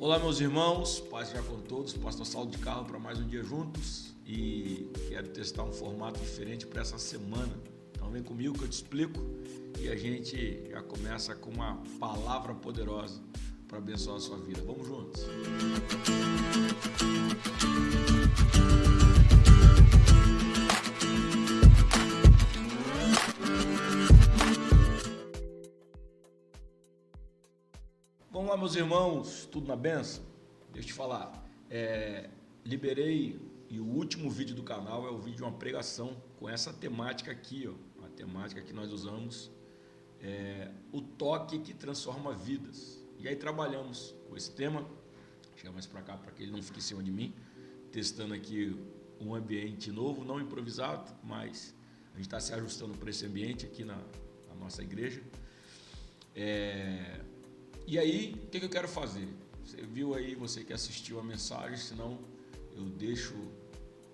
Olá, meus irmãos, paz já com todos, pastor Saulo de Carlo para mais um dia juntos e quero testar um formato diferente para essa semana. Então vem comigo que eu te explico e a gente já começa com uma palavra poderosa para abençoar a sua vida. Vamos juntos. Vamos lá, meus irmãos, tudo na benção? Deixa eu te falar, liberei e o último vídeo do canal é o vídeo de uma pregação com essa temática aqui, ó, a temática que nós usamos, o toque que transforma vidas. E aí trabalhamos com esse tema, chega mais para cá para que ele não fique em cima de mim, testando aqui um ambiente novo, não improvisado, mas a gente está se ajustando para esse ambiente aqui na nossa igreja. E aí, o que eu quero fazer? Você viu aí, você que assistiu a mensagem, senão eu deixo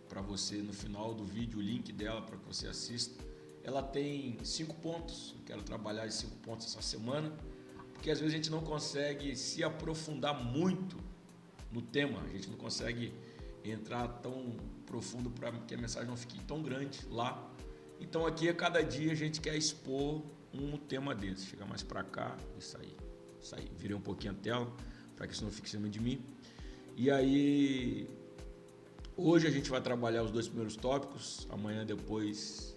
para você no final do vídeo o link dela para que você assista. Ela tem 5 pontos, eu quero trabalhar esses 5 pontos essa semana, porque às vezes a gente não consegue se aprofundar muito no tema, a gente não consegue entrar tão profundo para que a mensagem não fique tão grande lá. Então aqui a cada dia a gente quer expor um tema desse. Chega mais para cá, isso aí. Virei um pouquinho a tela para que isso não fique em cima de mim. E aí, hoje a gente vai trabalhar os 2 primeiros tópicos, amanhã depois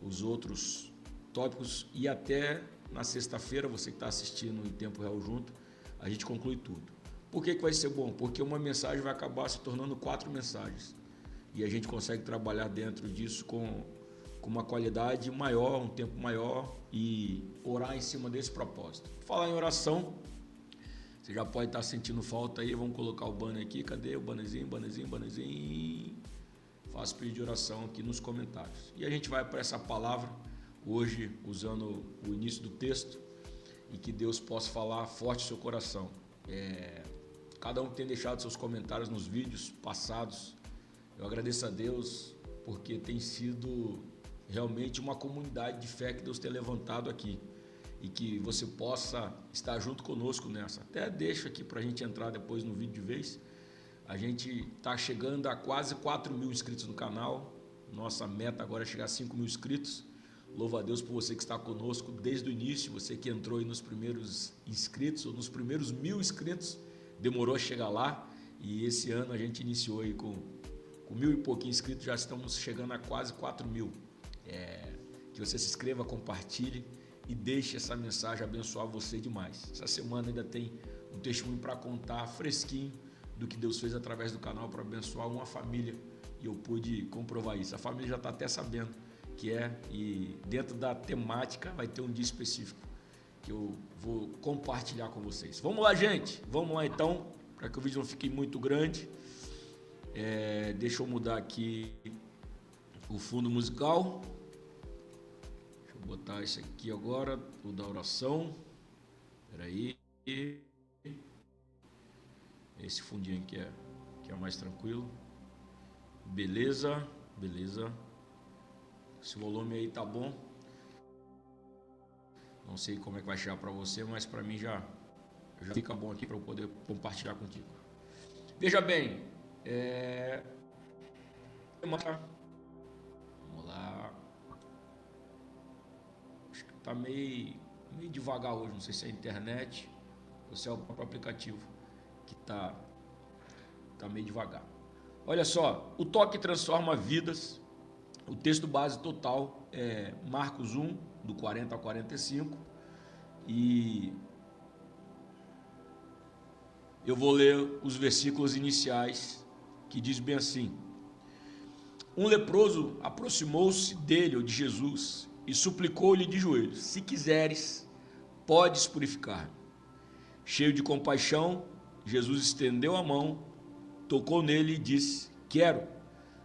os outros tópicos e até na sexta-feira, você que está assistindo em tempo real junto, a gente conclui tudo. Por que vai ser bom? Porque uma mensagem vai acabar se tornando 4 mensagens e a gente consegue trabalhar dentro disso com uma qualidade maior, um tempo maior e orar em cima desse propósito. Falar em oração, você já pode estar sentindo falta aí, vamos colocar o banner aqui, cadê o bannerzinho? Faço pedido de oração aqui nos comentários. E a gente vai para essa palavra, hoje usando o início do texto, e que Deus possa falar forte no seu coração. Cada um que tem deixado seus comentários nos vídeos passados, eu agradeço a Deus, porque tem sido realmente uma comunidade de fé que Deus tem levantado aqui e que você possa estar junto conosco nessa. Até deixo aqui para a gente entrar depois no vídeo de vez. A gente está chegando a quase 4.000 inscritos no canal. Nossa meta agora é chegar a 5.000 inscritos. Louvo a Deus por você que está conosco desde o início, você que entrou aí nos primeiros inscritos ou nos primeiros 1.000 inscritos, demorou a chegar lá e esse ano a gente iniciou aí com 1.000 e pouquinho inscritos, já estamos chegando a quase 4.000. Que você se inscreva, compartilhe e deixe essa mensagem abençoar você demais. Essa semana ainda tem um testemunho para contar fresquinho do que Deus fez através do canal para abençoar uma família e eu pude comprovar isso. A família já está até sabendo que e dentro da temática vai ter um dia específico que eu vou compartilhar com vocês. Vamos lá, gente, vamos lá então, para que o vídeo não fique muito grande. Deixa eu mudar aqui o fundo musical. Vou botar esse aqui agora, o da oração. Espera aí. Esse fundinho aqui que é mais tranquilo. Beleza. Esse volume aí tá bom. Não sei como é que vai chegar para você, mas para mim já fica bom aqui para eu poder compartilhar contigo. Veja bem, vamos lá. Acho que tá meio devagar hoje, não sei se é a internet ou se é o próprio aplicativo que tá meio devagar. Olha só, o toque transforma vidas. O texto base total é Marcos 1, do 40 ao 45, e eu vou ler os versículos iniciais, que diz bem assim: um leproso aproximou-se dele, ou de Jesus, e suplicou-lhe de joelhos: se quiseres, podes purificar. Cheio de compaixão, Jesus estendeu a mão, tocou nele e disse: quero,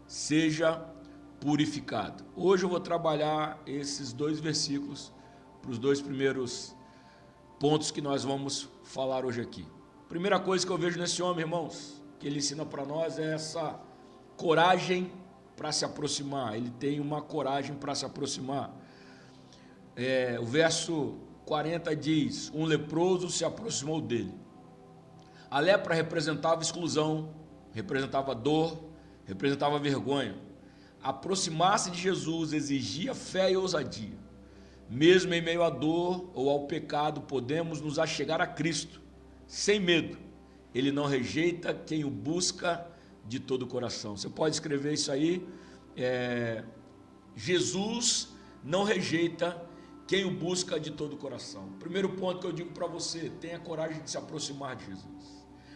seja purificado. Hoje eu vou trabalhar esses 2 versículos para os 2 primeiros pontos que nós vamos falar hoje aqui. Primeira coisa que eu vejo nesse homem, irmãos, que ele ensina para nós é essa coragem para se aproximar. Ele tem uma coragem para se aproximar. O verso 40 diz: um leproso se aproximou dele. A lepra representava exclusão, representava dor, representava vergonha. Aproximar-se de Jesus exigia fé e ousadia. Mesmo em meio à dor ou ao pecado, podemos nos achegar a Cristo, sem medo. Ele não rejeita quem o busca de todo o coração. Você pode escrever isso aí. Jesus não rejeita quem o busca de todo o coração. Primeiro ponto que eu digo para você: tenha coragem de se aproximar de Jesus.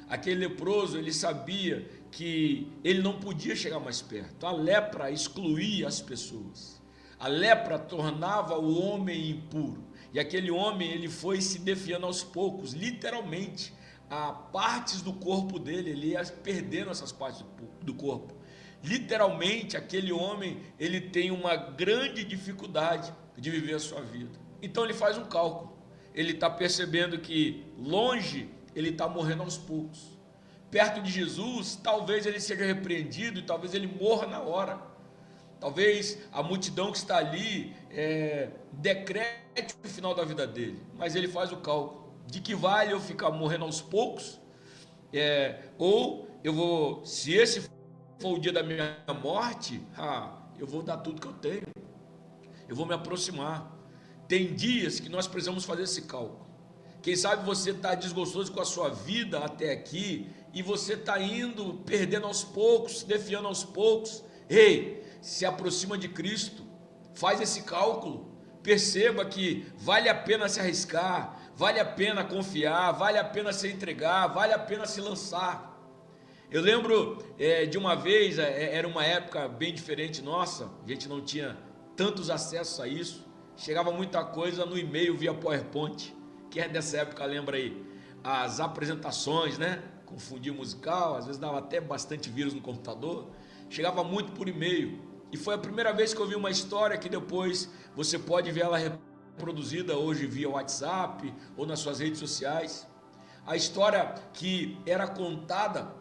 Aquele leproso, ele sabia que ele não podia chegar mais perto. A lepra excluía as pessoas. A lepra tornava o homem impuro. E aquele homem, ele foi se defiando aos poucos, literalmente. A partes do corpo dele, ele ia perdendo essas partes do corpo. Literalmente, aquele homem, ele tem uma grande dificuldade de viver a sua vida. Então ele faz um cálculo. Ele está percebendo que longe ele está morrendo aos poucos. Perto de Jesus, talvez ele seja repreendido e talvez ele morra na hora. Talvez a multidão que está ali decrete o final da vida dele. Mas ele faz o cálculo. De que vale eu ficar morrendo aos poucos? Ou eu vou, se esse for o dia da minha morte, eu vou dar tudo que eu tenho. Eu vou me aproximar. Tem dias que nós precisamos fazer esse cálculo. Quem sabe você está desgostoso com a sua vida até aqui e você está indo, perdendo aos poucos, se defiando aos poucos. Ei, se aproxima de Cristo, faz esse cálculo, perceba que vale a pena se arriscar, vale a pena confiar, vale a pena se entregar, vale a pena se lançar. Eu lembro de uma vez, era uma época bem diferente nossa, a gente não tinha tantos acessos a isso, chegava muita coisa no e-mail via PowerPoint. Quem é dessa época lembra aí? As apresentações, né? Com fundinho musical, às vezes dava até bastante vírus no computador, chegava muito por e-mail. E foi a primeira vez que eu vi uma história que depois você pode ver ela reproduzida hoje via WhatsApp ou nas suas redes sociais. A história que era contada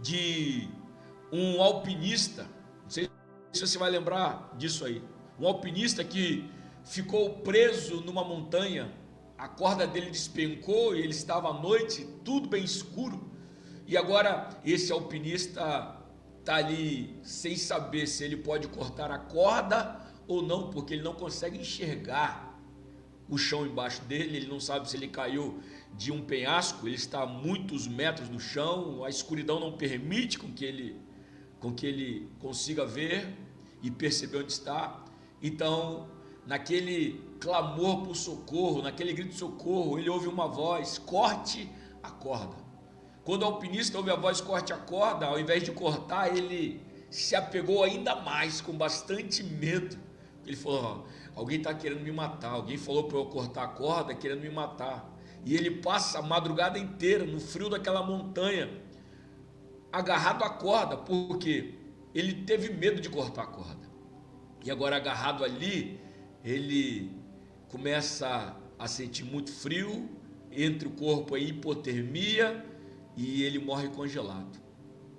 de um alpinista, não sei se você vai lembrar disso aí, um alpinista que ficou preso numa montanha, a corda dele despencou e ele estava à noite, tudo bem escuro, e agora esse alpinista está ali sem saber se ele pode cortar a corda ou não, porque ele não consegue enxergar o chão embaixo dele, ele não sabe se ele caiu de um penhasco, ele está a muitos metros do chão, a escuridão não permite com que ele consiga ver e perceber onde está. Então, naquele clamor por socorro, naquele grito de socorro, ele ouve uma voz: corte a corda. Quando o alpinista ouve a voz corte a corda, ao invés de cortar, ele se apegou ainda mais, com bastante medo. Ele falou: alguém está querendo me matar, alguém falou para eu cortar a corda querendo me matar. E ele passa a madrugada inteira no frio daquela montanha, agarrado à corda, porque ele teve medo de cortar a corda. E agora, agarrado ali, ele começa a sentir muito frio, entre o corpo a hipotermia, e ele morre congelado.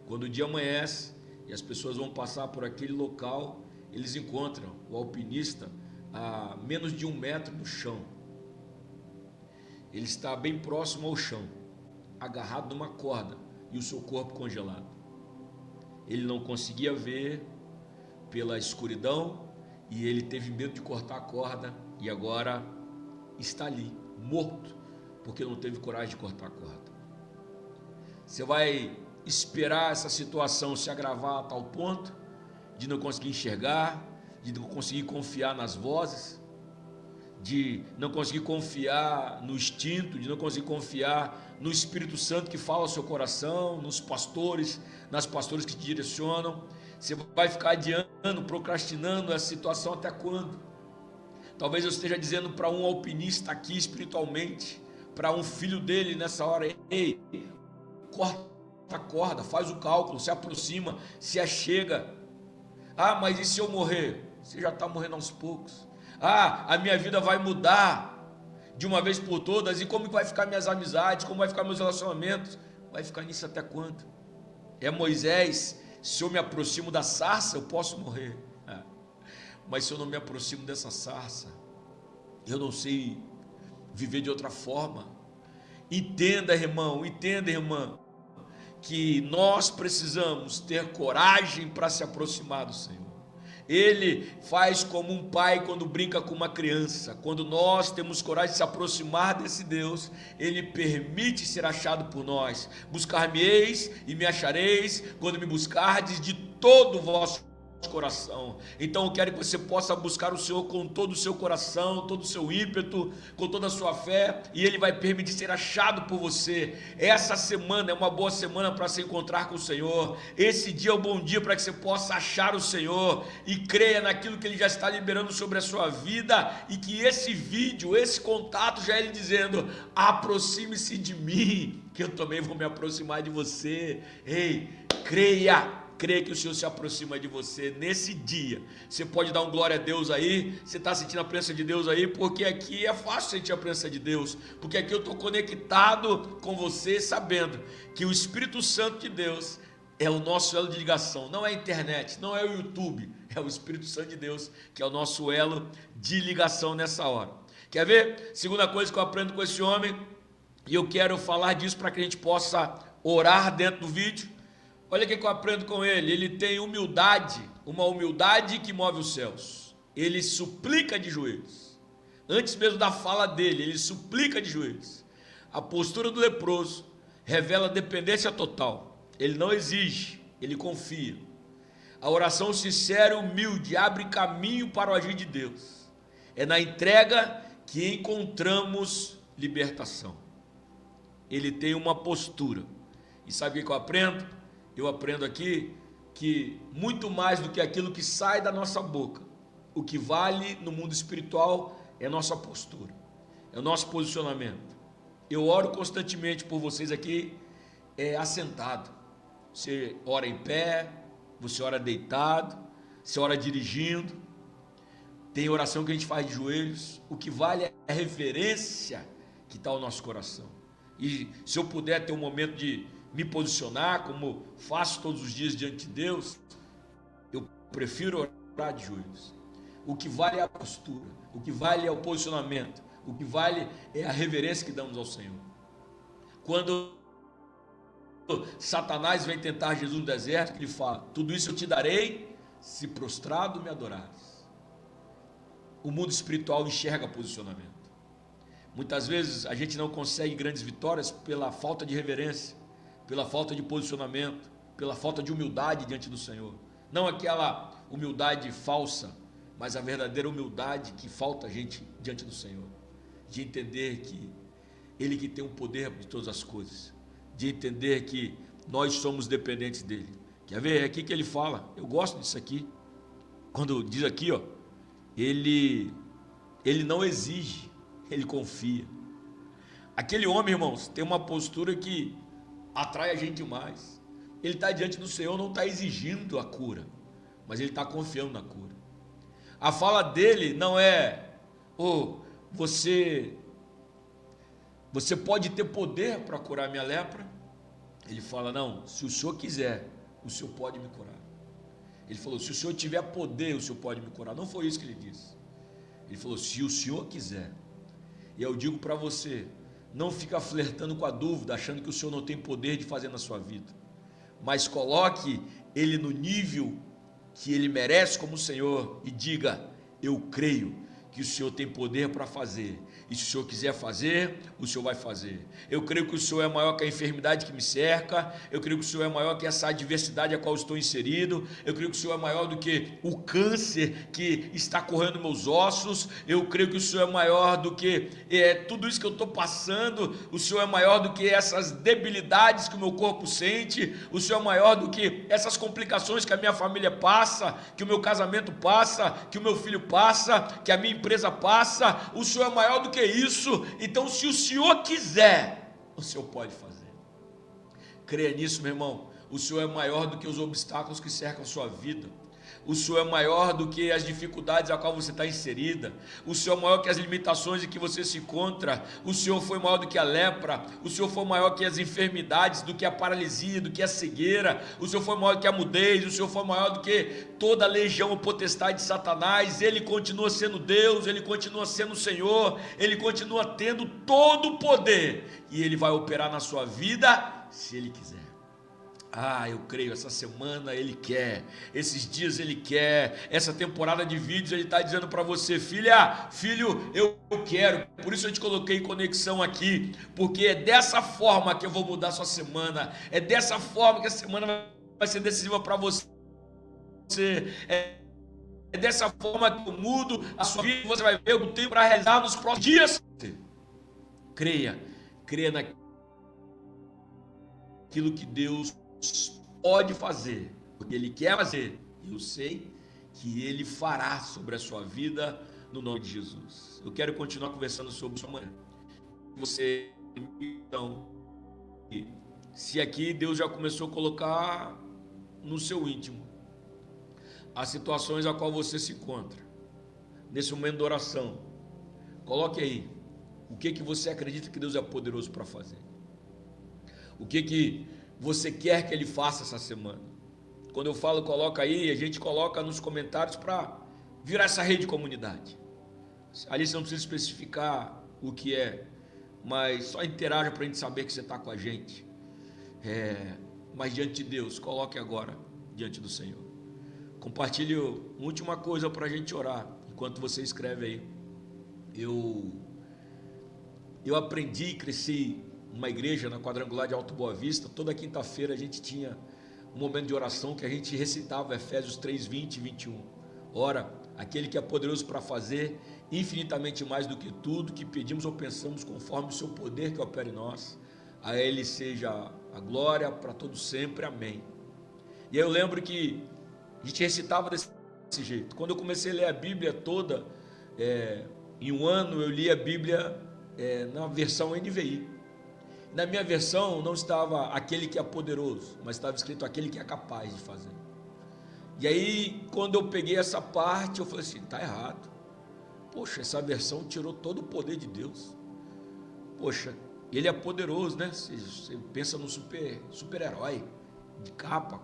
Quando o dia amanhece e as pessoas vão passar por aquele local, eles encontram o alpinista a menos de 1 metro do chão. Ele está bem próximo ao chão, agarrado numa corda e o seu corpo congelado. Ele não conseguia ver pela escuridão e ele teve medo de cortar a corda e agora está ali, morto, porque não teve coragem de cortar a corda. Você vai esperar essa situação se agravar a tal ponto de não conseguir enxergar, de não conseguir confiar nas vozes, de não conseguir confiar no instinto, de não conseguir confiar no Espírito Santo que fala ao seu coração, nos pastores, nas pastoras que te direcionam. Você vai ficar adiando, procrastinando essa situação até quando? Talvez eu esteja dizendo para um alpinista aqui espiritualmente, para um filho dele nessa hora: ei, corta a corda, faz o cálculo, se aproxima, se achega. Mas e se eu morrer? Você já está morrendo aos poucos. A minha vida vai mudar de uma vez por todas, e como vai ficar minhas amizades, como vai ficar meus relacionamentos? Vai ficar nisso até quando? Moisés: se eu me aproximo da sarça, eu posso morrer. Mas se eu não me aproximo dessa sarça, eu não sei viver de outra forma. Entenda, irmão, entenda, irmã, que nós precisamos ter coragem para se aproximar do Senhor. Ele faz como um pai quando brinca com uma criança. Quando nós temos coragem de se aproximar desse Deus, Ele permite ser achado por nós. Buscar-me-eis e me achareis, quando me buscardes de todo o vosso coração. Então eu quero que você possa buscar o Senhor com todo o seu coração, todo o seu ímpeto, com toda a sua fé, e Ele vai permitir ser achado por você. Essa semana é uma boa semana para se encontrar com o Senhor. Esse dia é um bom dia para que você possa achar o Senhor e creia naquilo que Ele já está liberando sobre a sua vida, e que esse vídeo, esse contato já é Ele dizendo: aproxime-se de mim, que eu também vou me aproximar de você. Ei, creia que o Senhor se aproxima de você nesse dia. Você pode dar um glória a Deus aí. Você está sentindo a presença de Deus aí? Porque aqui é fácil sentir a presença de Deus, porque aqui eu estou conectado com você, sabendo que o Espírito Santo de Deus é o nosso elo de ligação. Não é a internet, não é o YouTube, é o Espírito Santo de Deus que é o nosso elo de ligação nessa hora. Quer ver? Segunda coisa que eu aprendo com esse homem, e eu quero falar disso para que a gente possa orar dentro do vídeo. Olha o que eu aprendo com ele. Ele tem humildade, uma humildade que move os céus. Ele suplica de joelhos. Antes mesmo da fala dele, ele suplica de joelhos. A postura do leproso revela dependência total. Ele não exige, ele confia. A oração sincera e humilde abre caminho para o agir de Deus. É na entrega que encontramos libertação. Ele tem uma postura. E sabe o que eu aprendo? Eu aprendo aqui que muito mais do que aquilo que sai da nossa boca, o que vale no mundo espiritual é a nossa postura, é o nosso posicionamento. Eu oro constantemente por vocês aqui, assentado. Você ora em pé, você ora deitado, você ora dirigindo. Tem oração que a gente faz de joelhos. O que vale é a reverência que está no nosso coração. E se eu puder ter um momento de me posicionar, como faço todos os dias diante de Deus, eu prefiro orar de joelhos. O que vale é a postura, o que vale é o posicionamento, o que vale é a reverência que damos ao Senhor. Quando Satanás vem tentar Jesus no deserto, ele fala: tudo isso eu te darei se prostrado me adorares. O mundo espiritual enxerga posicionamento. Muitas vezes a gente não consegue grandes vitórias pela falta de reverência, pela falta de posicionamento, pela falta de humildade diante do Senhor. Não aquela humildade falsa, mas a verdadeira humildade que falta a gente diante do Senhor. De entender que Ele que tem o poder de todas as coisas. De entender que nós somos dependentes dEle. Quer ver? É aqui que ele fala. Eu gosto disso aqui. Quando diz aqui, ó, ele não exige, ele confia. Aquele homem, irmãos, tem uma postura que atrai a gente demais. Ele está diante do Senhor, não está exigindo a cura, mas ele está confiando na cura. A fala dele não é: você pode ter poder para curar minha lepra. Ele fala: não, se o Senhor quiser, o Senhor pode me curar. Ele falou: se o Senhor tiver poder, o Senhor pode me curar. Não foi isso que ele disse. Ele falou: se o Senhor quiser. E eu digo para você, não fica flertando com a dúvida, achando que o Senhor não tem poder de fazer na sua vida. Mas coloque Ele no nível que Ele merece como Senhor e diga: eu creio que o Senhor tem poder para fazer. E se o Senhor quiser fazer, o Senhor vai fazer. Eu creio que o Senhor é maior que a enfermidade que me cerca. Eu creio que o Senhor é maior que essa adversidade a qual estou inserido. Eu creio que o Senhor é maior do que o câncer que está correndo nos meus ossos. Eu creio que o Senhor é maior do que tudo isso que eu estou passando. O Senhor é maior do que essas debilidades que o meu corpo sente. O Senhor é maior do que essas complicações que a minha família passa, que o meu casamento passa, que o meu filho passa, que a minha empresa passa. O Senhor é maior do que isso. Então, se o Senhor quiser, o Senhor pode fazer. Creia nisso, meu irmão. O Senhor é maior do que os obstáculos que cercam a sua vida. O Senhor é maior do que as dificuldades a qual você está inserida. O Senhor é maior que as limitações em que você se encontra. O Senhor foi maior do que a lepra. O Senhor foi maior que as enfermidades, do que a paralisia, do que a cegueira. O Senhor foi maior que a mudez. O Senhor foi maior do que toda a legião ou potestade de Satanás. Ele continua sendo Deus, Ele continua sendo o Senhor. Ele continua tendo todo o poder. E Ele vai operar na sua vida se Ele quiser. Eu creio, essa semana Ele quer, esses dias Ele quer, essa temporada de vídeos Ele está dizendo para você: filho, eu quero. Por isso eu te coloquei em conexão aqui, porque é dessa forma que eu vou mudar a sua semana, é dessa forma que a semana vai ser decisiva para você, é dessa forma que eu mudo a sua vida. Você vai ver o que eu tenho para realizar nos próximos dias. Creia naquilo que Deus pode fazer, porque Ele quer fazer, e eu sei que Ele fará sobre a sua vida, no nome de Jesus. Eu quero continuar conversando sobre sua manhã. Você, então, se aqui Deus já começou a colocar no seu íntimo as situações a qual você se encontra, nesse momento de oração, coloque aí o que você acredita que Deus é poderoso para fazer, o que você quer que Ele faça essa semana. Quando eu falo coloca aí, a gente coloca nos comentários para virar essa rede de comunidade. Ali você não precisa especificar o que é, mas só interaja para a gente saber que você está com a gente. Mas diante de Deus, coloque agora diante do Senhor. Compartilhe uma última coisa para a gente orar, enquanto você escreve aí. Eu aprendi e cresci numa igreja na Quadrangular de Alto Boa Vista. Toda quinta-feira a gente tinha um momento de oração que a gente recitava Efésios 3, 20 e 21. Ora, aquele que é poderoso para fazer infinitamente mais do que tudo que pedimos ou pensamos, conforme o seu poder que opera em nós, a Ele seja a glória para todos sempre, amém. E aí eu lembro que a gente recitava desse jeito. Quando eu comecei a ler a Bíblia toda, em um ano eu li a Bíblia na versão NVI. Na minha versão não estava aquele que é poderoso, mas estava escrito aquele que é capaz de fazer. E aí, quando eu peguei essa parte, eu falei assim: está errado. Poxa, essa versão tirou todo o poder de Deus. Poxa, Ele é poderoso, né? Você pensa no super-herói, de capa,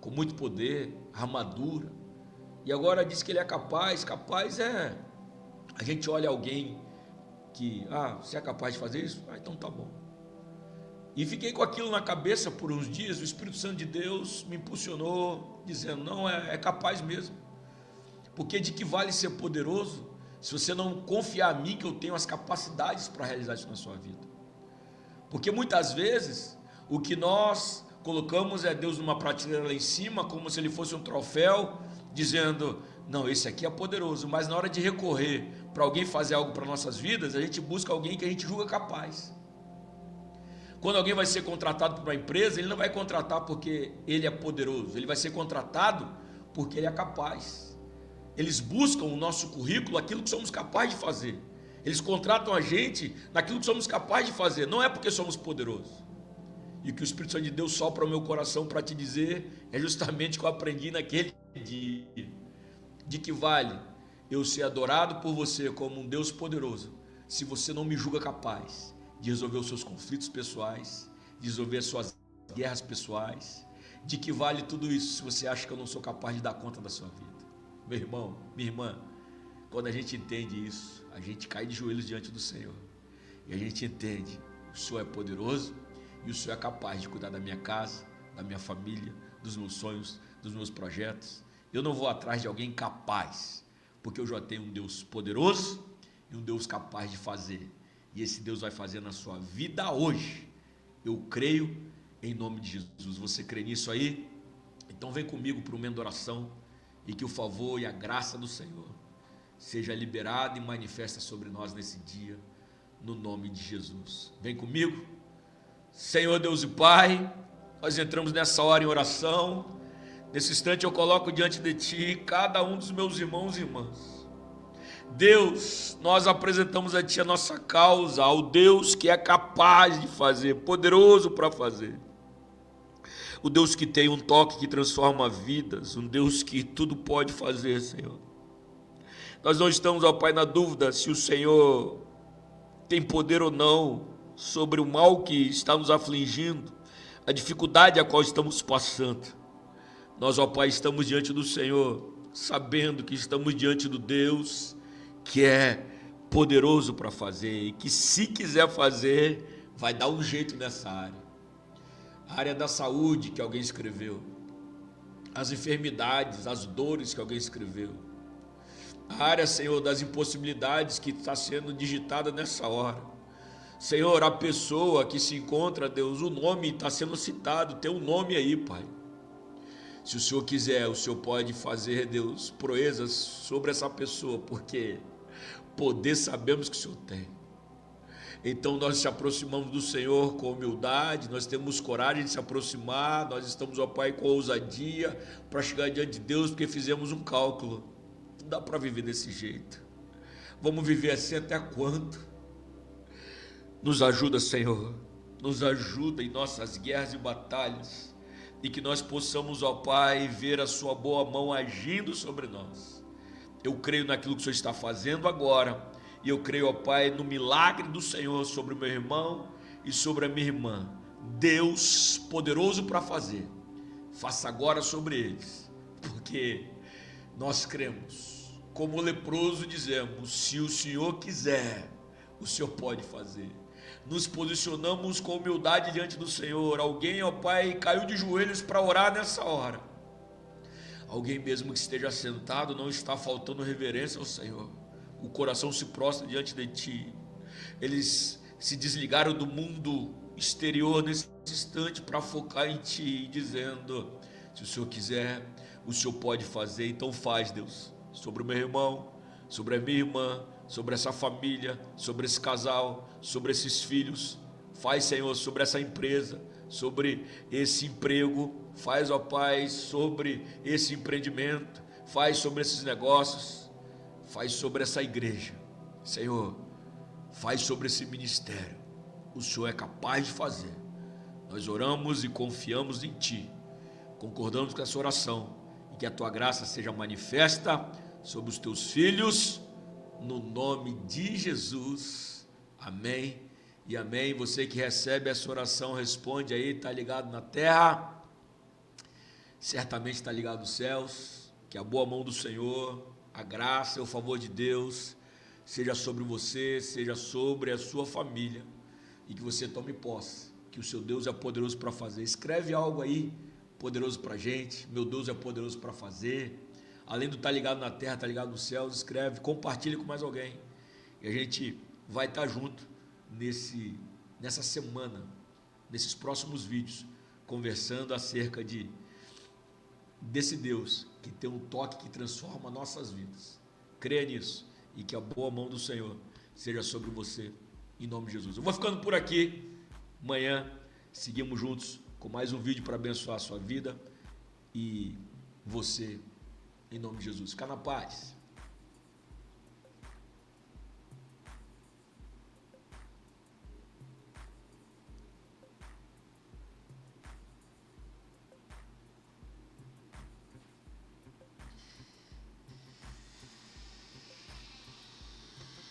com muito poder, armadura. E agora diz que Ele é capaz. Capaz é... A gente olha alguém que... você é capaz de fazer isso? Então tá bom. E fiquei com aquilo na cabeça por uns dias. O Espírito Santo de Deus me impulsionou, dizendo: não, é capaz mesmo. Porque de que vale ser poderoso se você não confiar em mim que eu tenho as capacidades para realizar isso na sua vida? Porque muitas vezes o que nós colocamos é Deus numa prateleira lá em cima, como se Ele fosse um troféu, dizendo: não, esse aqui é poderoso. Mas na hora de recorrer para alguém fazer algo para nossas vidas, a gente busca alguém que a gente julga capaz. Quando alguém vai ser contratado por uma empresa, ele não vai contratar porque ele é poderoso, ele vai ser contratado porque ele é capaz. Eles buscam no nosso currículo aquilo que somos capazes de fazer. Eles contratam a gente naquilo que somos capazes de fazer, não é porque somos poderosos. E o que o Espírito Santo de Deus sopra o meu coração para te dizer é justamente o que eu aprendi naquele dia. De que vale eu ser adorado por você como um Deus poderoso, se você não me julga capaz de resolver os seus conflitos pessoais, de resolver as suas guerras pessoais. De que vale tudo isso se você acha que eu não sou capaz de dar conta da sua vida? Meu irmão, minha irmã, quando a gente entende isso, a gente cai de joelhos diante do Senhor. E a gente entende: o Senhor é poderoso e o Senhor é capaz de cuidar da minha casa, da minha família, dos meus sonhos, dos meus projetos. Eu não vou atrás de alguém capaz, porque eu já tenho um Deus poderoso e um Deus capaz de fazer. E esse Deus vai fazer na sua vida hoje. Eu creio em nome de Jesus. Você crê nisso aí? Então vem comigo para o momento de oração, e que o favor e a graça do Senhor seja liberada e manifesta sobre nós nesse dia, no nome de Jesus. Vem comigo. Senhor Deus e Pai, nós entramos nessa hora em oração. Nesse instante eu coloco diante de Ti cada um dos meus irmãos e irmãs. Deus, nós apresentamos a Ti a nossa causa, ao Deus que é capaz de fazer, poderoso para fazer. o Deus que tem um toque que transforma vidas, um Deus que tudo pode fazer, Senhor. Nós não estamos, ó Pai, na dúvida se o Senhor tem poder ou não sobre o mal que está nos afligindo, a dificuldade a qual estamos passando. Nós, ó Pai, estamos diante do Senhor, sabendo que estamos diante do Deus que é poderoso para fazer e que, se quiser fazer, vai dar um jeito nessa área. A área da saúde que alguém escreveu, as enfermidades, as dores que alguém escreveu, a área, Senhor, das impossibilidades que está sendo digitada nessa hora. Senhor, a pessoa que se encontra, Deus, o nome está sendo citado, tem um nome aí, Pai. Se o Senhor quiser, o Senhor pode fazer, Deus, proezas sobre essa pessoa, porque poder sabemos que o Senhor tem. Então nós nos aproximamos do Senhor com humildade, nós temos coragem de se aproximar, nós estamos, ó Pai, com ousadia para chegar diante de Deus, porque fizemos um cálculo. Não dá para viver desse jeito. Vamos viver assim até quando? Nos ajuda, Senhor, nos ajuda em nossas guerras e batalhas, e que nós possamos, ó Pai, ver a sua boa mão agindo sobre nós. Eu creio naquilo que o Senhor está fazendo agora, e eu creio, ó Pai, no milagre do Senhor sobre o meu irmão e sobre a minha irmã. Deus poderoso para fazer, faça agora sobre eles, porque nós cremos, como o leproso dizemos, se o Senhor quiser, o Senhor pode fazer. Nos posicionamos com humildade diante do Senhor. Alguém, ó Pai, caiu de joelhos para orar nessa hora. Alguém mesmo que esteja sentado, não está faltando reverência ao Senhor. O coração se prostra diante de Ti. Eles se desligaram do mundo exterior nesse instante para focar em Ti, dizendo, se o Senhor quiser, o Senhor pode fazer. Então faz, Deus, sobre o meu irmão, sobre a minha irmã, sobre essa família, sobre esse casal, sobre esses filhos. Faz, Senhor, sobre essa empresa, sobre esse emprego. Faz, ó Pai, sobre esse empreendimento. Faz sobre esses negócios. Faz sobre essa igreja. Senhor, faz sobre esse ministério. O Senhor é capaz de fazer. Nós oramos e confiamos em Ti. Concordamos com essa oração. E que a Tua graça seja manifesta sobre os Teus filhos, no nome de Jesus, amém e amém. Você que recebe essa oração, responde aí, está ligado na terra, certamente está ligado nos céus. Que a boa mão do Senhor, a graça e o favor de Deus seja sobre você, seja sobre a sua família, e que você tome posse, que o seu Deus é poderoso para fazer. Escreve algo aí, poderoso para a gente. Meu Deus é poderoso para fazer. Além do estar ligado na terra, estar ligado nos céus, escreve, compartilha com mais alguém. E a gente vai estar junto nessa semana, nesses próximos vídeos, conversando acerca desse Deus que tem um toque que transforma nossas vidas. Creia nisso e que a boa mão do Senhor seja sobre você, em nome de Jesus. Eu vou ficando por aqui. Amanhã seguimos juntos com mais um vídeo para abençoar a sua vida e você, em nome de Jesus. Fica na paz.